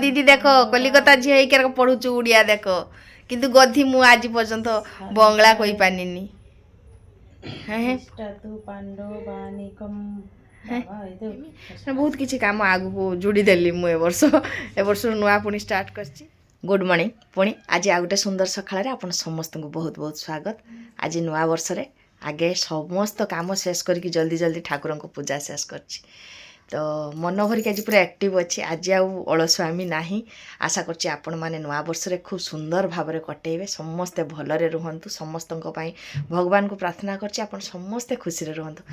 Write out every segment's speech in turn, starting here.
दीदी देख कलिकता झी होकर पढ़ुचु उड़िया देख किंतु गधी मु आज पर्यंत बंगला कहि पानिनी बहुत किसी काम आगु जोड़ी देली मु ए वर्ष नुआ पुणी स्टार्ट करछि। गुड मॉर्निंग पुणी आज आ गोटे सुंदर सकाळ आपण समस्त को बहुत बहुत स्वागत। आज नुआ वर्ष रे आगे समस्त काम शेष करके जल्दी जल्दी ठाकुर को पूजा शेष करछि तो मन भरिक आज पूरा एक्टिव अच्छी आज आउ अलस्वामी नहीं आशा करछि आपण माने नुआ वर्ष रे खूब सुंदर भाव में कटेबे समस्ते भलरे रुहंतु समस्त भगवान को प्रार्थना करछि आपण समस्ते खुशी रे रुहंतु।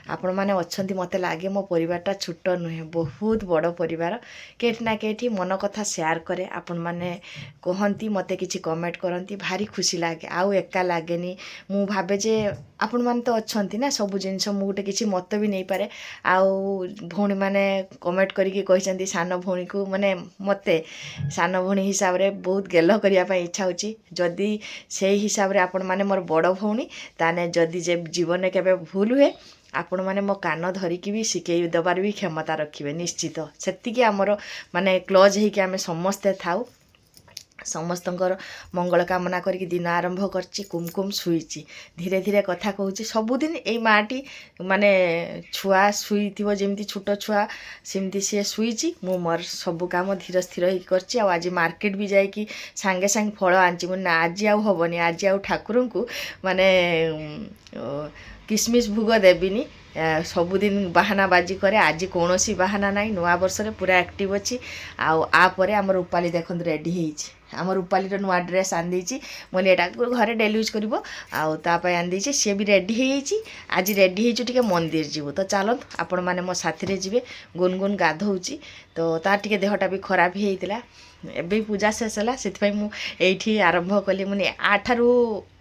आपण माने अछंती मते लागे मो परिवारटा छोट नुहे बहुत बड़ परिवार केठी ना केठी मन कथा शेयर करे आपण माने कहंती मते किछि कमेंट करंती भारी खुशी लागे आउ एका लागेनी मु भाबे जे आपण माने तो अछंती ना सब जिंस मु गुटे किछि मत भी नहीं पारे आउ भौणी माने कमेंट करिके कहिसंती सान भौणी को माने मते सान भौणी हिसाब रे बहुत गेल करिया पई इच्छा होची जदी सेही हिसाब रे आपण माने मोर बड़ भौणी ताने जदी जे जीवन में केबे भूल हुए आपण माने मो कान धरिकी भी शिखेई दबार भी क्षमता रखिबे निश्चित सेतिकी हमर माने क्लोज हेकि आमे समस्ते थाउ समस्तंकर मंगल कामना करके दिन आरंभ करछि कुमकुम सुईची धीरे धीरे कथा कहूँ सबुदिन ए माटी माने छुआ सुई थी जमी छोट छुआ सेमती सी सुईची मु मोर सब काम धीर स्थिर ही करछि। आज मार्केट भी जाइकी सांगे सांगे फल आंची मुझे आज आउ हबनी आज आउ ठाकुर को माने किसमिस भोग देविनी सबुदिन बाहाना बाजी करे आज कौन सी बाहाना नाई नुआ वर्ष रे पूरा एक्टिव अच्छी आपर आम रूपाली देखते रेडी होइछि आम रूपाली नुआ ड्रेस आंदी मुझे यहाँ घरे डेली यूज कर आंदी सी भी रेडी होइछि आज रेडी होइछु मंदिर जीवु तो चलत आपण मैंने मो साथी जी गुनगुन गाधौची तो तार टिके देहटा भी खराब होता एबे पूजा शेष है से मुझे आरंभ कली मुझे आठारू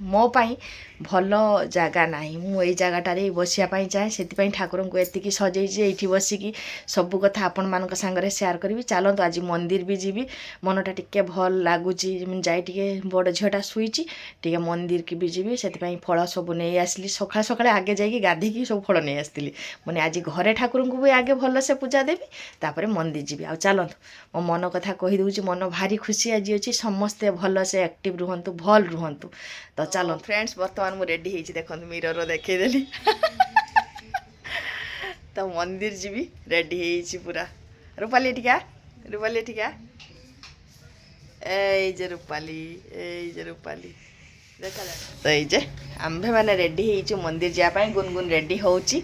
मो पाई भल जगह नहीं मुझे जगटार बसापी चाहे से ठाकुर को एति सजे बसिकी सबू कथा आपण मान सांगे सेयार करी चलतु आज मंदिर भी जीवी मनटा टिके भल लगुच जाए बड़ झीटा शुईची टे मंदिर की भी जीवी से फल सब नहीं आसली सका सका आगे जाकि गाधीकी सब फल नहीं आसती मैंने आज घरे ठाकुर को भी आगे भल से पूजा देवी तापर मंदिर जीवी आ चलतु मो मन कथा कहीदे मन भारी खुशी आज अच्छी समस्ते भल से एक्टिव रुहंतु भल रुहंतु तो चलो फ्रेंड्स बर्तमान मु रेडी होइछि देखो मिरर देखदेली तो मंदिर जीवी रेडी होइछि पूरा रूपाली टिका ए जे रूपाली देखा तो ये आंभे मैंने रेडी होइछु मंदिर जापाई गुनगुन रेडी होउछि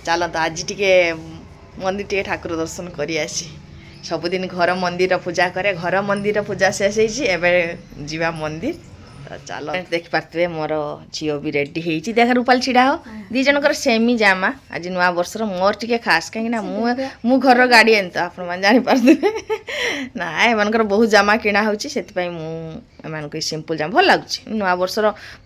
चलो तो आज टिके मंदिर टिके ठाकुर दर्शन करी आसी सबुदिन घर मंदिर पूजा करे घर मंदिर पूजा शेष होइछि जीवा मंदिर तो चलो देख पारे मोर झील भी रेडी होइछि देख रूपाल छिड़ा हो दी जनकर सेमी जामा आज नुआ वर्ष मोर टिके खास कहीं मु घर गार्डियन तो आप जानी पारे ना एमनकर बहुत जामा किणा होछि सेति मु सिंपल जामा भल लगुच नुआ वर्ष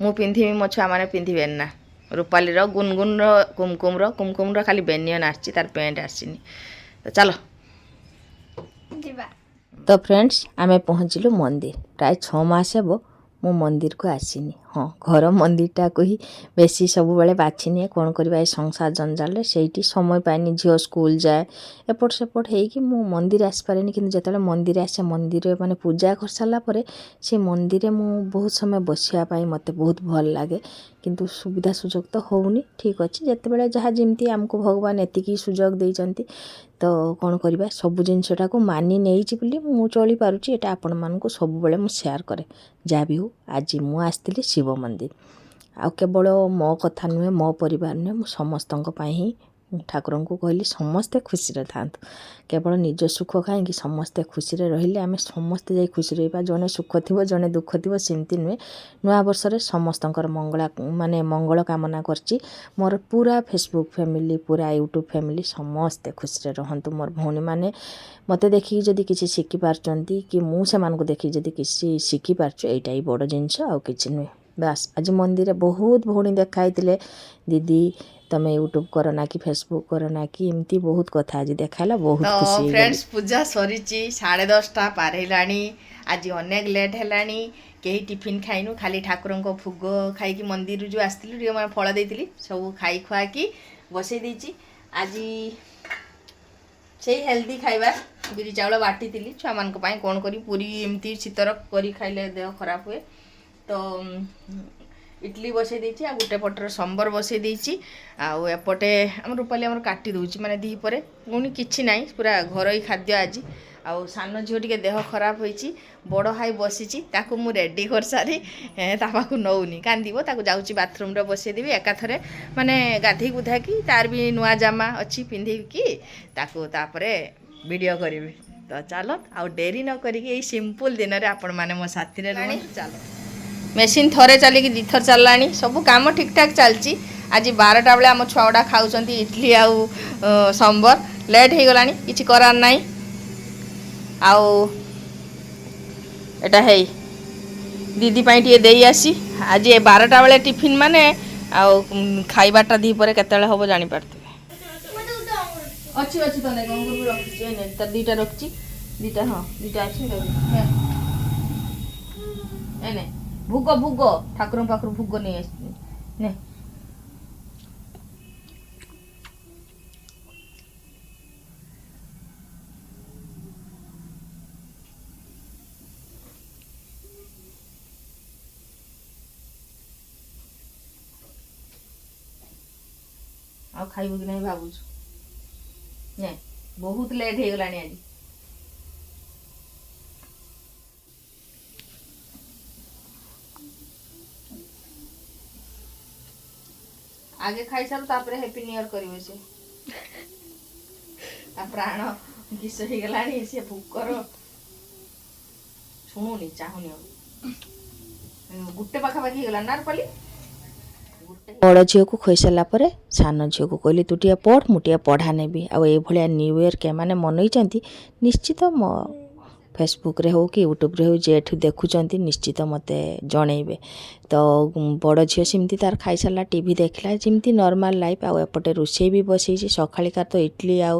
मु पिंधिबी मो छुआ माने पिंधिबे ना रूपाली गुनगुन कुमकुम खाली बेनियन आछि तार पेंट आसीनी तो चलो तो फ्रेंड्स आमे पहुँचलु मंदिर प्राय 6 मास हेबो मो मंदिर को आसीनी हाँ घर मंदिरटा को ही बेसी सब बेले बाछिनी कौन करवा संसार जंजाल से समय पाइनि झील स्कूल जाए एपट सेपट होगी मु मंदिर आसपारे कि जो मंदिर आसे मंदिर माने पूजा कर सारापर से मंदिर मु बहुत समय बसापी मत बहुत भल लगे किंतु सुविधा सुजोग तो होनी ठीक अच्छे जिते जहाँ जमी आमको भगवान एतिकी सुजोग देइचंती तो कौन करवा सब जिनटा को मानि नहीं मु चली पारुची एटा आपण मानकु सब बेले मु शेयर करे जहाँ भी हो आज मु आसती शिव मंदिर आ केवल मो कथा नुहे मो परिवार नुहे मु समस्तों ही ठाकुर को कहली समस्ते खुशी था केवल निज सुख कहीं समस्ते खुशी रहिले आम समस्ते जाई खुशी रहा जड़े सुख थी जड़े दुख थी सेमती नुहे नुआ वर्ष समस्तंकर मंगला माने मंगल कामना करची मोर पूरा फेसबुक फैमिली पूरा यूट्यूब फैमिली समस्ते खुशी रहंतु मोर भौणी माने मते देखी जदि किसी शिखी पारचंती कि मु से मानकु देखी जदि किसी शिखी पारछु एटा ही बड़ जिनस आ किछि नुहे बस आज मंदिर बहुत भौणी देखाई दीदी तमे यूट्यूब करो ना कि फेसबुक करो ना कि एमती बहुत कथा आज देखाला बहुत तो खुशी फ्रेंड्स पूजा सरीची 10:30 पार हेलानी आज अनेक लेट हेलानी कहीं टिफिन खाइनु खाली ठाकुर को भोग खाई मंदिर जो आसती मैं फल देती सब खाई खुआ कि बसई देची आज से हेल्दी खाइबा ବିରି ଚାଉଳ ବାଟିଥିଲି ଛୁଆମାନଙ୍କ ପାଇଁ କ'ଣ କରି ପୁରୀ ଏମିତି ଶୀତର କରି ଖାଇଲେ ଦେହ ଖରାପ ହୁଏ। ତ ଇଟଲି ବସେଇ ଦେଇଛି ଆଉ ଗୋଟେ ପଟରେ ସମ୍ବର ବସେଇ ଦେଇଛି ଆଉ ଏପଟେ ଆମ ରୂପାଲି ଆମର କାଟି ଦେଉଛି ମାନେ ଦ୍ୱିପହରେ ପୁଣି କିଛି ନାହିଁ ପୁରା ଘରୋଇ ଖାଦ୍ୟ ଆଜି। ଆଉ ସାନ ଝିଅ ଟିକେ ଦେହ ଖରାପ ହୋଇଛି ବଡ଼ ଭାଇ ବସିଛି ତାକୁ ମୁଁ ରେଡ଼ି କରିସାରି ତା ପାଖକୁ ନେଉନି କାନ୍ଦିବ ତାକୁ ଯାଉଛି ବାଥରୁମ୍ରେ ବସେଇଦେବି ଏକାଥରେ ମାନେ ଗାଧେଇ ଗୁଧାକି ତାର ବି ନୂଆ ଜାମା ଅଛି ପିନ୍ଧିକି ତାକୁ ତାପରେ ଭିଡ଼ିଓ କରିବି। ତ ଚାଲ ଆଉ ଡେରି ନ କରିକି ଏଇ ସିମ୍ପଲ୍ ଦିନରେ ଆପଣମାନେ ମୋ ସାଥିରେ ରୁହନ୍ତୁ। ଚାଲ ମେସିନ୍ ଥରେ ଚାଲିକି ଦୁଇଥର ଚାଲିଲାଣି ସବୁ କାମ ଠିକ୍ଠାକ୍ ଚାଲିଛି। ଆଜି 12ଟା ବେଳେ ଆମ ଛୁଆ ଗୁଡ଼ା ଖାଉଛନ୍ତି ଇଡଲି ଆଉ ସମ୍ବର ଲେଟ୍ ହେଇଗଲାଣି କିଛି କରାର ନାହିଁ। ଆଉ ଏଟା ହେଇ ଦିଦି ପାଇଁ ଟିକେ ଦେଇ ଆସି ଆଜି 12ଟା ବେଳେ ଟିଫିନ୍ ମାନେ ଆଉ ଖାଇବାଟା ଦ୍ୱିପହରେ କେତେବେଳେ ହେବ ଜାଣିପାରୁଥିବେ। ଅଛି ଅଛି ତ ନାଇଁ ଅଙ୍ଗୁର ବି ରଖିଛି ତାର 2ଟା ରଖିଛି 2ଟା ହଁ 2ଟା ଅଛି ନାଇଁ ଭୋଗ ଭୋଗ ଠାକୁରଙ୍କ ପାଖରୁ ଭୋଗ ନେଇ ଆସିଛି ନେ ଆଉ ଖାଇବୁ କି ନାହିଁ ଭାବୁଛୁ ନେ ବହୁତ ଲେଟ୍ ହେଇଗଲାଣି ଆଜି। ଆଗେ ଖାଇସାରୁ ତାପରେ ହ୍ୟାପି ନ୍ୟୁ ଇୟର କରିବେ ସେ ପ୍ରାଣ କିସ ହେଇଗଲାଣି ସେ ଭୋକର ଶୁଣୁନି ଚାହୁଁନି ଆଉ ଗୋଟେ ପାଖାପାଖି ହେଇଗଲାଣି ନା ରୂପାଲି। ବଡ଼ ଝିଅକୁ ଖୋଇସାରିଲା ପରେ ସାନ ଝିଅକୁ କହିଲି ତୁ ଟିକେ ପଢ଼ ମୁଁ ଟିକେ ପଢ଼ା ନେବି। ଆଉ ଏଇଭଳିଆ ନ୍ୟୁ ଇୟର କେମାନେ ମନେଇଛନ୍ତି ନିଶ୍ଚିତ ମୋ ଫେସବୁକ୍ରେ ହେଉ କି ୟୁଟ୍ୟୁବ୍ରେ ହେଉ ଯେଠୁ ଦେଖୁଛନ୍ତି ନିଶ୍ଚିତ ମୋତେ ଜଣେଇବେ। ତ ବଡ଼ ଝିଅ ସେମିତି ତାର ଖାଇସାରିଲା ଟିଭି ଦେଖିଲା ଯେମିତି ନର୍ମାଲ ଲାଇଫ୍। ଆଉ ଏପଟେ ରୋଷେଇ ବି ବସେଇଛି ସକାଳିକା ତ ଇଟଲି ଆଉ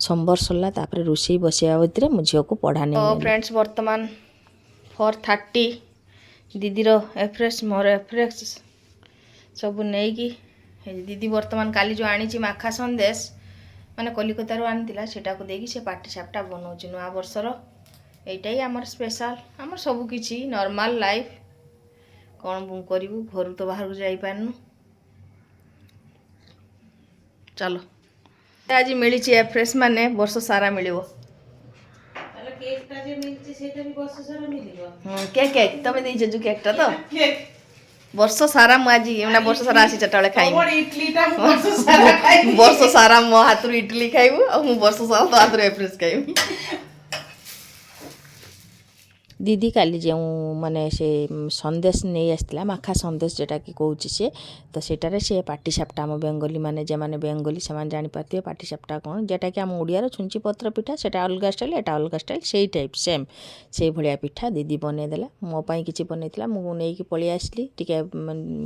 ସମ୍ବର ସରିଲା ତାପରେ ରୋଷେଇ ବସେଇବା ଭିତରେ ମୋ ଝିଅକୁ ପଢ଼ା ନେଇ ଫ୍ରେଣ୍ଡସ୍ ବର୍ତ୍ତମାନ 4:30 ଦିଦିର ଏଫ୍ରେସ୍ ମୋର ଏଫ୍ରେସ୍ ସବୁ ନେଇକି ଦିଦି ବର୍ତ୍ତମାନ କାଲି ଯେଉଁ ଆଣିଛି ମାଖା ସନ୍ଦେଶ ମାନେ କଲିକତାରୁ ଆଣିଥିଲା ସେଟାକୁ ଦେଇକି ସେ ପାଟିସାପଟା ବନାଉଛି ନୂଆ ବର୍ଷର। ଏଇଟାই ଆମର ସ୍ପେଶାଲ ଆମର ସବୁ କିଛି ନର୍ମାଲ ଲାଇଫ୍ କ'ଣ କରିବୁ ଘରୁ ତ ବାହାରକୁ ଯାଇପାରୁନୁ। ଚାଲ ଆଜି ମିଳିଛି ଏଫ୍ରେସ୍ ମାନେ ବର୍ଷ ସାରା ମିଳିବ। କେକ୍ ତମେ ଦେଇଛ ଯେଉଁ କେକ୍ଟା ତ ବର୍ଷ ସାରା ମୁଁ ଆଜି ମାନେ ବର୍ଷ ସାରା ଆସି 4ଟା ବେଳେ ଖାଇବି ବର୍ଷ ସାରା ମୋ ହାତରୁ ଇଟଲି ଖାଇବୁ ଆଉ ମୁଁ ବର୍ଷ ସାରା ତୋ ହାତରୁ ଏଫ୍ରେସ୍ ଖାଇବି। ଦିଦି କାଲି ଯେଉଁ ମାନେ ସେ ସନ୍ଦେଶ ନେଇ ଆସିଥିଲା ମାଖା ସନ୍ଦେଶ ଯେଉଁଟାକି କହୁଛି ସେ ତ ସେଟାରେ ସେ ପାଟିସାପଟା ଆମ ବେଙ୍ଗଲୀ ମାନେ ଯେଉଁମାନେ ବେଙ୍ଗଲୀ ସେମାନେ ଜାଣିପାରୁଥିବେ ପାଟିସାପଟା କ'ଣ ଯେଉଁଟାକି ଆମ ଓଡ଼ିଆର ଛୁଞ୍ଚି ପତ୍ର ପିଠା ସେଟା ଅଲଗା ଷ୍ଟାଇଲ୍ ଏଟା ଅଲଗା ଷ୍ଟାଇଲ୍ ସେଇ ଟାଇପ୍ ସେମ୍ ସେଇଭଳିଆ ପିଠା ଦିଦି ବନେଇଦେଲା। ମୋ ପାଇଁ କିଛି ବନେଇଥିଲା ମୁଁ ନେଇକି ପଳେଇ ଆସିଲି ଟିକେ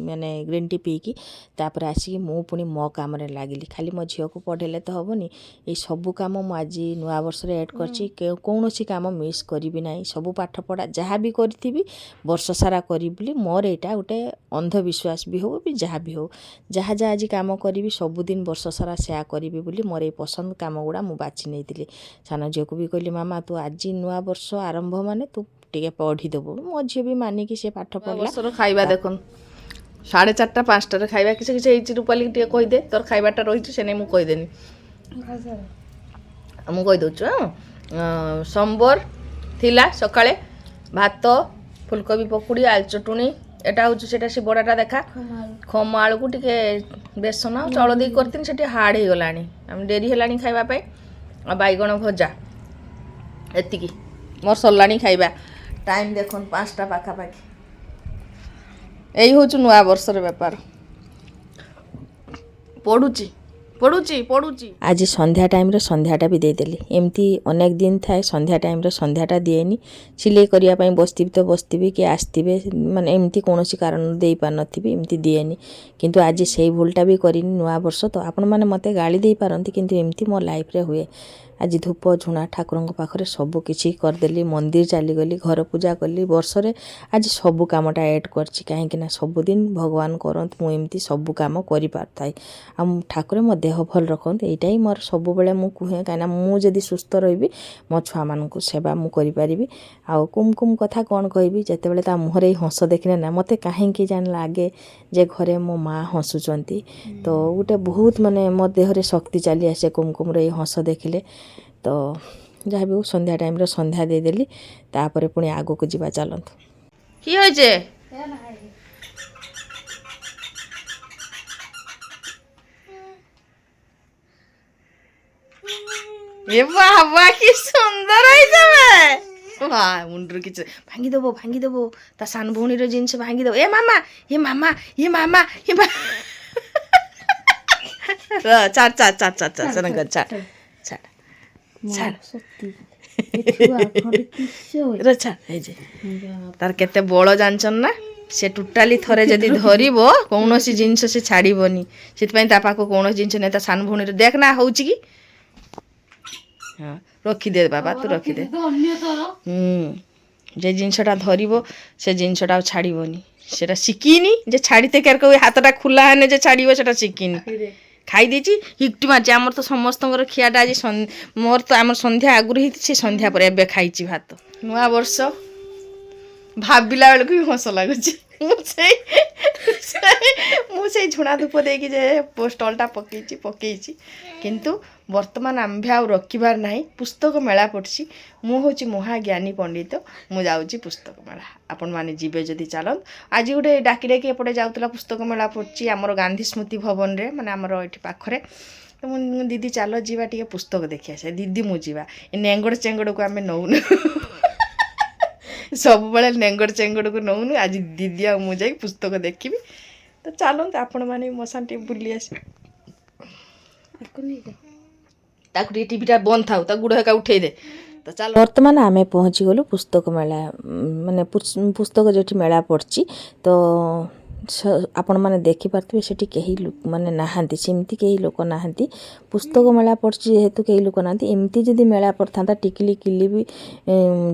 ମାନେ ଗ୍ରୀନ୍ ଟି ପିଇକି ତାପରେ ଆସିକି ମୁଁ ପୁଣି ମୋ କାମରେ ଲାଗିଲି। ଖାଲି ମୋ ଝିଅକୁ ପଢ଼େଇଲେ ତ ହେବନି ଏଇ ସବୁ କାମ ମୁଁ ଆଜି ନୂଆ ବର୍ଷରେ ଏଡ଼୍ କରିଛି କୌଣସି କାମ ମିସ୍ କରିବି ନାହିଁ। ସବୁ ପାଠ ପଢ଼ା ଯାହା ବି କରିଥିବି ବର୍ଷ ସାରା କରିବି ବୋଲି ମୋର ଏଇଟା ଗୋଟେ ଅନ୍ଧବିଶ୍ୱାସ ବି ହେଉ ବି ଯାହା ବି ହେଉ ଯାହା ଯାହା ଆଜି କାମ କରିବି ସବୁଦିନ ବର୍ଷ ସାରା ସେୟା କରିବି ବୋଲି ମୋର ଏଇ ପସନ୍ଦ କାମ ଗୁଡ଼ା ମୁଁ ବାଛି ନେଇଥିଲି। ସାନ ଝିଅକୁ ବି କହିଲି ମାମା ତୁ ଆଜି ନୂଆ ବର୍ଷ ଆରମ୍ଭ ମାନେ ତୁ ଟିକେ ପଢ଼ିଦେବୁ। ମୋ ଝିଅ ବି ମାନିକି ସେ ପାଠ ପଢ଼ିଲା। ଖାଇବା ଦେଖନ୍ତୁ 4:30 5ଟାରେ ଖାଇବା କିଛି କିଛି ହେଇଛି ରୂପାଲିକି ଟିକେ କହିଦେ ତୋର ଖାଇବାଟା ରହିଛି ସେ ନେଇ ମୁଁ କହିଦେନି ମୁଁ କହିଦେଉଛୁ। ସମ୍ବର ଥିଲା ସକାଳେ ଭାତ ଫୁଲକୋବି ପକୁଡ଼ି ଆଳୁ ଚଟୁଣି ଏଟା ହେଉଛି ସେଟା ସେ ବଡ଼ାଟା ଦେଖା ଖମ ଆଳୁକୁ ଟିକେ ବେସନ ଆଉ ଚାଉଳ ଦେଇକି କରିଥିଲି ସେ ଟିକେ ହାର୍ଡ଼ ହେଇଗଲାଣି ଆମେ ଡେରି ହେଲାଣି ଖାଇବା ପାଇଁ। ଆଉ ବାଇଗଣ ଭଜା ଏତିକି ମୋର ସରିଲାଣି ଖାଇବା। ଟାଇମ୍ ଦେଖନ୍ତୁ 5ଟା ପାଖାପାଖି। ଏଇ ହେଉଛି ନୂଆ ବର୍ଷର ବେପାର। ପଢ଼ୁଛି ଆଜି ସନ୍ଧ୍ୟା ଟାଇମ୍ରେ ସନ୍ଧ୍ୟାଟା ବି ଦେଇଦେଲି। ଏମିତି ଅନେକ ଦିନ ଥାଏ ସନ୍ଧ୍ୟା ଟାଇମ୍ରେ ସନ୍ଧ୍ୟାଟା ଦିଏନି ସିଲେଇ କରିବା ପାଇଁ ବସିଥିବି ତ ବସିଥିବି କି ଆସିଥିବେ ମାନେ ଏମିତି କୌଣସି କାରଣରୁ ଦେଇପାରିନଥିବି ଏମିତି ଦିଏନି। କିନ୍ତୁ ଆଜି ସେଇ ଭୁଲଟା ବି କରିନି ନୂଆ ବର୍ଷ ତ ଆପଣମାନେ ମୋତେ ଗାଳି ଦେଇପାରନ୍ତି କିନ୍ତୁ ଏମିତି ମୋ ଲାଇଫ୍ରେ ହୁଏ। ଆଜି ଧୂପ ଝୁଣା ଠାକୁରଙ୍କ ପାଖରେ ସବୁ କିଛି କରିଦେଲି, ମନ୍ଦିର ଚାଲିଗଲି, ଘର ପୂଜା କଲି। ବର୍ଷରେ ଆଜି ସବୁ କାମଟା ଏଡ଼୍ କରିଛି, କାହିଁକିନା ସବୁଦିନ ଭଗବାନ କରନ୍ତୁ ମୁଁ ଏମିତି ସବୁ କାମ କରିପାରୁଥାଏ। ଆଉ ଠାକୁର ମୋ ଦେହ ଭଲ ରଖନ୍ତୁ, ଏଇଟା ହିଁ ମୋର ସବୁବେଳେ ମୁଁ କୁହେ, କାହିଁକିନା ମୁଁ ଯଦି ସୁସ୍ଥ ରହିବି ମୋ ଛୁଆମାନଙ୍କୁ ସେବା ମୁଁ କରିପାରିବି। ଆଉ କୁମକୁମ କଥା କ'ଣ କହିବି, ଯେତେବେଳେ ତା ମୁହଁରେ ଏଇ ହସ ଦେଖିଲେ ନା ମୋତେ କାହିଁକି ଜାଣି ଲାଗେ ଯେ ଘରେ ମୋ ମାଆ ହସୁଛନ୍ତି। ତ ଗୋଟେ ବହୁତ ମାନେ ମୋ ଦେହରେ ଶକ୍ତି ଚାଲି ଆସେ କୁମକୁମର ଏଇ ହସ ଦେଖିଲେ। ତ ଯାହା ବି ହଉ ସନ୍ଧ୍ୟା ଟାଇମ୍ରେ ସନ୍ଧ୍ୟା ଦେଇଦେଲି, ତାପରେ ପୁଣି ଆଗକୁ ଯିବା। ଚାଲନ୍ତୁ। কি হয়েছে? এ বাবা কি সুন্দর হয়েছে মুন্ডুর কিছু ভাঙ্গি দেবো তা সান ভৌণীর জিনিস ভাঙ্গি দেবো। এ মামা এ মামা এ মামা এ ছাড় ছাড় ছাড় ছাড় ছাড় ছাড় ছাড় ছাড় ছাড় ছাড় এই যে তার কেতে বড় জানছন না, সে ଟୋଟାଲି ଥରେ ଯଦି ଧରିବ କୌଣସି ଜିନିଷ ସେ ଛାଡ଼ିବନି। ସେଥିପାଇଁ ତା ପାଖକୁ କୌଣସି ଜିନିଷ ନାହିଁ। ତା ସାନ ଭଉଣୀର ଦେଖ ନା ହେଉଛି କି, ହଁ ରଖିଦେ ବାବା ତୁ ରଖିଦେ। যে ଜିନିଷଟା ଧରିବ ସେ ଜିନିଷଟା ଆଉ ଛାଡ଼ିବନି। ସେଟା ଶିଖିନି ଯେ ଛାଡ଼ିତେ କେରକ ହାତଟା ଖୋଲା ହେନେ ଯେ ଛାଡ଼ିବ, ସେଟା ଶିଖିନି। ଖାଇ ଦେଇଛି ହିକ୍ଟି ମାରିଛି। ଆମର ତ ସମସ୍ତଙ୍କର ଖିଆଟା ଆଜି ମୋର ତ ଆମର ସନ୍ଧ୍ୟା ଆଗରୁ ହେଇଛି, ସେ ସନ୍ଧ୍ୟା ପରେ ଏବେ ଖାଇଛି ଭାତ। ନୂଆ ବର୍ଷ ଭାବିଲା ବେଳକୁ ବି ହସ ଲାଗୁଛି। ମୁଁ ସେଇ ଝୁଣା ଧୂପ ଦେଇକି ଯେ ଷ୍ଟଲ୍ଟା ପକେଇଛି କିନ୍ତୁ ବର୍ତ୍ତମାନ ଆମ୍ଭେ ଆଉ ରଖିବାର ନାହିଁ। ପୁସ୍ତକ ମେଳା ପଡ଼ିଛି, ମୁଁ ହେଉଛି ମହାଜ୍ଞାନୀ ପଣ୍ଡିତ, ମୁଁ ଯାଉଛି ପୁସ୍ତକ ମେଳା। ଆପଣମାନେ ଯିବେ ଯଦି ଚାଲନ୍ତୁ। ଆଜି ଗୋଟେ ଡାକି ଏପଟେ ଯାଉଥିଲା, ପୁସ୍ତକ ମେଳା ପଡ଼ିଛି ଆମର ଗାନ୍ଧୀ ସ୍ମୃତି ଭବନରେ, ମାନେ ଆମର ଏଠି ପାଖରେ। ତ ମୁଁ ଦିଦି ଚାଲ ଯିବା ଟିକେ ପୁସ୍ତକ ଦେଖି ଆସିବା। ଦିଦି ମୁଁ ଯିବା, ଏ ନେଙ୍ଗଡ଼ ଚେଙ୍ଗଡ଼କୁ ଆମେ ନଉନୁ, ସବୁବେଳେ ନେଙ୍ଗଡ଼ ଚେଙ୍ଗଡ଼କୁ ନଉନୁ। ଆଜି ଦିଦି ଆଉ ମୁଁ ଯାଇକି ପୁସ୍ତକ ଦେଖିବି। ତ ଚାଲନ୍ତୁ ଆପଣମାନେ ମୋ ସାଙ୍ଗେ ଟିକେ ବୁଲି ଆସିବେ। ତାକୁ ଟିକେ ଟିଭିଟା ବନ୍ଦ ଥାଉ, ତା ଗୁଡ଼ ହେକା ଉଠେଇଦେ। ତ ଚାଲ। ବର୍ତ୍ତମାନ ଆମେ ପହଞ୍ଚିଗଲୁ ପୁସ୍ତକ ମେଳା, ମାନେ ପୁସ୍ତକ ଯେଉଁଠି ମେଳା ପଡ଼ିଛି। ତ ଆପଣମାନେ ଦେଖିପାରୁଥିବେ ସେଠି କେହି ମାନେ ନାହାନ୍ତି, ସେମିତି କେହି ଲୋକ ନାହାନ୍ତି। ପୁସ୍ତକ ମେଳା ପଡ଼ିଛି ଯେହେତୁ କେହି ଲୋକ ନାହାନ୍ତି। ଏମିତି ଯଦି ମେଳା ପଡ଼ିଥାନ୍ତା, ଟିକିଲି କିଲି ବି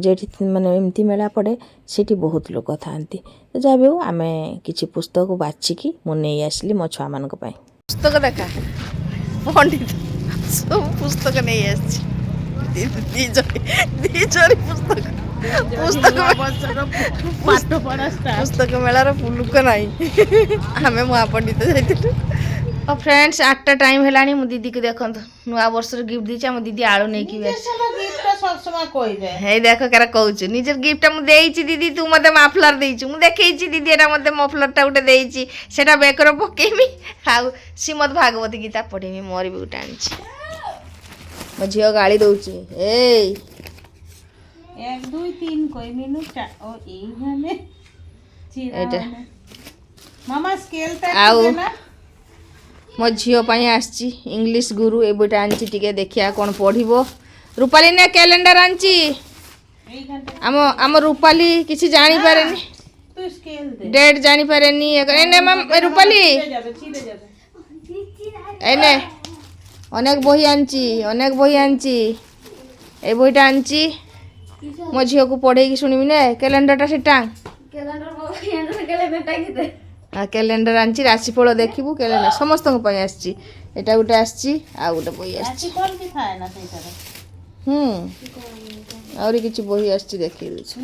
ଯେଠି ମାନେ ଏମିତି ମେଳା ପଡ଼େ ସେଠି ବହୁତ ଲୋକ ଥାଆନ୍ତି। ତ ଯାହା ବି ହଉ ଆମେ କିଛି ପୁସ୍ତକ ବାଛିକି ମୁଁ ନେଇ ଆସିଲି ମୋ ଛୁଆମାନଙ୍କ ପାଇଁ। ପୁସ୍ତକ ଦେଖା ପଣ୍ଡିତ ସବୁ ପୁସ୍ତକ ନେଇ ଆସିଛି। ଦି ଜରି ପୁସ୍ତକ ମେଳାର ଲୁକ ନାହିଁ। ଆମେ ମହାପଣ୍ଡିତ ଯାଇଥିଲୁ। ଫ୍ରେଣ୍ଡସ୍ 8ଟା ଟାଇମ୍ ହେଲାଣି। ମୁଁ ଦିଦିକି ଦେଖନ୍ତୁ ନୂଆ ବର୍ଷର ଗିଫ୍ଟ ଦେଇଛି। ଆମ ଦିଦି ଆଳୁ ନେଇକି ବି ଆସିଛି। ହେଇ ଦେଖ କେରା କହୁଛୁ, ନିଜର ଗିଫ୍ଟଟା ମୁଁ ଦେଇଛି ଦିଦି, ତୁ ମୋତେ ମାଫଲର ଦେଇଛୁ। ମୁଁ ଦେଖେଇଛି ଦିଦି ଏଟା ମୋତେ ମଫଲରଟା ଗୋଟେ ଦେଇଛି, ସେଟା ବେକର ପକେଇମି। ଆଉ ଶ୍ରୀମଦ୍ ଭାଗବତ ଗୀତା ପଢ଼େଇମି। ମୋର ବି ଗୋଟେ ଆଣିଛି। ମୋ ଝିଅ ଗାଳି ଦଉଛି, ଏଇ 1 2 3 কইমিনু ও এইখানে এটা মামা স্কেলটা ଆଉ দে না। ମୋ ଝିଅ ପାଇଁ ଆସିଛି ଇଂଲିଶ ଗୁରୁ। ଏ ବହିଟା ଆଣିଛି, ଟିକେ ଦେଖିବା କ'ଣ ପଢ଼ିବ। ରୂପାଲି ନା କ୍ୟାଲେଣ୍ଡର ଆଣିଛି। ଆମ ରୂପାଲି କିଛି ଜାଣିପାରେନି, তুই স্কেল দে। ଡେଟ୍ ଜାଣିପାରେନି। ରୂପାଲି ছিঁড়ে যাবে। ଏନେ ଅନେକ ବହି ଆଣିଛି। ଏ ବହିଟା ଆଣିଛି ମୋ ଝିଅକୁ ପଢ଼େଇକି ଶୁଣିବି ନା। କ୍ୟାଲେଣ୍ଡରଟା ସେଟା କ୍ୟାଲେଣ୍ଡର ଆଣିଛି, ରାଶିଫଳ ଦେଖିବୁ। କ୍ୟାଲେଣ୍ଡର ସମସ୍ତଙ୍କ ପାଇଁ ଆସିଛି। ଏଟା ଗୋଟେ ଆସିଛି, ଆଉ ଗୋଟେ ବହି ଆସିଛି। ଆହୁରି କିଛି ବହି ଆସିଛି, ଦେଖେଇ ଦେଉଛି।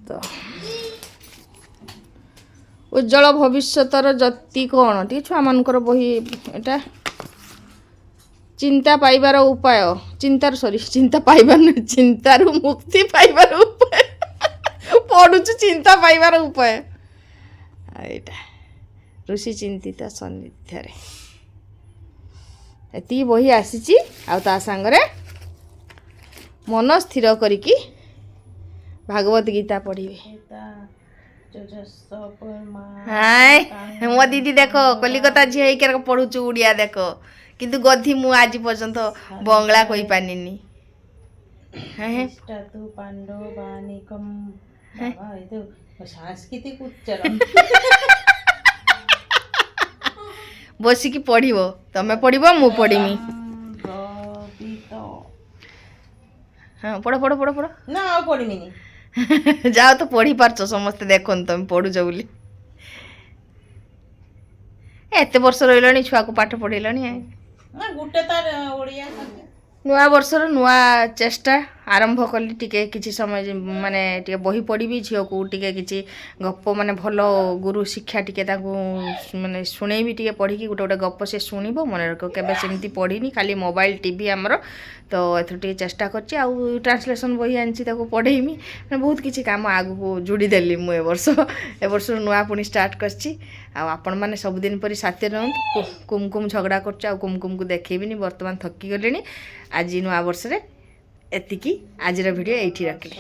ତ ଉଜ୍ଜଳ ଭବିଷ୍ୟତର ଜ୍ୟୋତି କ'ଣ, ଟିକେ ଛୁଆମାନଙ୍କର ବହି ଏଟା। ଚିନ୍ତା ପାଇବାର ଉପାୟ, ଚିନ୍ତା ପାଇବାର ନୁହେଁ, ଚିନ୍ତାରୁ ମୁକ୍ତି ପାଇବାର ଉପାୟ ପଢ଼ୁଛୁ। ଚିନ୍ତା ପାଇବାର ଉପାୟ, ଏଇଟା ଋଷି ଚିନ୍ତିତ ସନ୍ନିଧ୍ୟରେ। ଏତିକି ବହି ଆସିଛି। ଆଉ ତା ସାଙ୍ଗରେ ମନ ସ୍ଥିର କରିକି ଭାଗବତ ଗୀତା ପଢ଼ିବେ। ମୋ ଦିଦି ଦେଖ କଲିକତା ଝିଅ ହେଇକି ପଢ଼ୁଛୁ ଓଡ଼ିଆ ଦେଖ, କିନ୍ତୁ ଗଧି ମୁଁ ଆଜି ପର୍ଯ୍ୟନ୍ତ ବଙ୍ଗଳା କହିପାରିନି। সাংস্কৃতিক উচ্চারণ। ବସିକି ପଢ଼ିବ, ତମେ ପଢ଼ିବ ମୁଁ ପଢ଼ିମି। ହଁ ପଢ଼ ପଢ଼ ପଢ଼ ପଢ଼ ନା ଆଉ ପଢିମିନି ଯାଅ ତ ପଢ଼ିପାରୁଛ ସମସ୍ତେ ଦେଖନ୍ତୁ ତମେ ପଢ଼ୁଛ ବୋଲି ଏତେ ବର୍ଷ ରହିଲଣି ଛୁଆକୁ ପାଠ ପଢ଼େଇଲଣି ନା ଗୋଟେ ତାର ଓଡ଼ିଆ ସବଜେକ୍ଟ ନୂଆ ବର୍ଷର ନୂଆ ଚେଷ୍ଟା ଆରମ୍ଭ କଲି ଟିକେ କିଛି ସମୟ ମାନେ ଟିକେ ବହି ପଢ଼ିବି ଝିଅକୁ ଟିକେ କିଛି ଗପ ମାନେ ଭଲ ଗୁରୁ ଶିକ୍ଷା ଟିକେ ତାକୁ ମାନେ ଶୁଣେଇବି ଟିକେ ପଢ଼ିକି ଗୋଟେ ଗୋଟେ ଗପ ସେ ଶୁଣିବ ମନେ ରଖିବ କେବେ ସେମିତି ପଢ଼ିନି ଖାଲି ମୋବାଇଲ ଟିଭି ଆମର ତ ଏଥର ଟିକେ ଚେଷ୍ଟା କରିଛି ଆଉ ଟ୍ରାନ୍ସଲେସନ୍ ବହି ଆଣିଛି ତାକୁ ପଢ଼େଇମି ମାନେ ବହୁତ କିଛି କାମ ଆଗକୁ ଯୋଡ଼ିଦେଲି ମୁଁ ଏ ବର୍ଷରୁ ନୂଆ ପୁଣି ଷ୍ଟାର୍ଟ କରିଛି ଆଉ ଆପଣମାନେ ସବୁଦିନ ପରି ସାଥିରେ ରହନ୍ତୁ କୁମକୁମ ଝଗଡ଼ା କରୁଛୁ ଆଉ କୁମକୁମକୁ ଦେଖେଇବିନି ବର୍ତ୍ତମାନ ଥକିଗଲିଣି ଆଜି ନୂଆ ବର୍ଷରେ ଏତିକି ଆଜିର ଭିଡ଼ିଓ ଏଇଠି ରଖିଲି